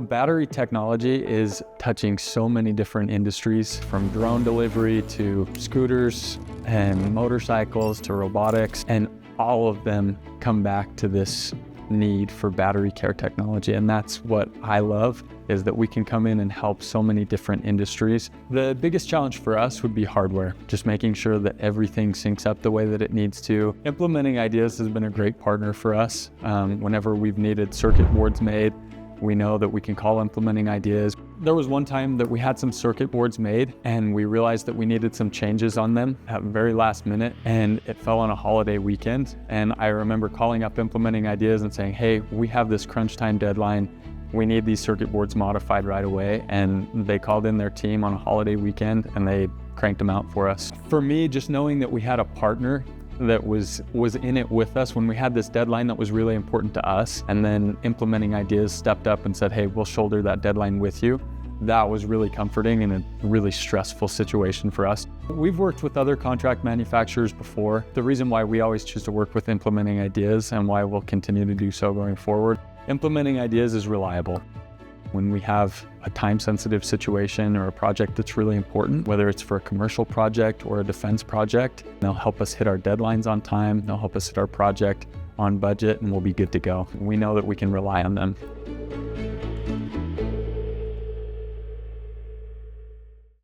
battery technology is touching so many different industries, from drone delivery to scooters and motorcycles to robotics, and all of them come back to this need for battery care technology. And that's what I love, is that we can come in and help so many different industries. The biggest challenge for us would be hardware, just making sure that everything syncs up the way that it needs to. Implementing Ideas has been a great partner for us. Whenever we've needed circuit boards made, we know that we can call Implementing Ideas. There was one time that we had some circuit boards made and we realized that we needed some changes on them at the very last minute, and it fell on a holiday weekend. And I remember calling up Implementing Ideas and saying, hey, we have this crunch time deadline. We need these circuit boards modified right away. And they called in their team on a holiday weekend and they cranked them out for us. For me, just knowing that we had a partner that was in it with us when we had this deadline that was really important to us, and then Implementing Ideas stepped up and said, hey, we'll shoulder that deadline with you. That was really comforting in a really stressful situation for us. We've worked with other contract manufacturers before. The reason why we always choose to work with Implementing Ideas, and why we'll continue to do so going forward, Implementing Ideas is reliable. When we have a time-sensitive situation or a project that's really important, whether it's for a commercial project or a defense project, they'll help us hit our deadlines on time, they'll help us hit our project on budget, and we'll be good to go. We know that we can rely on them.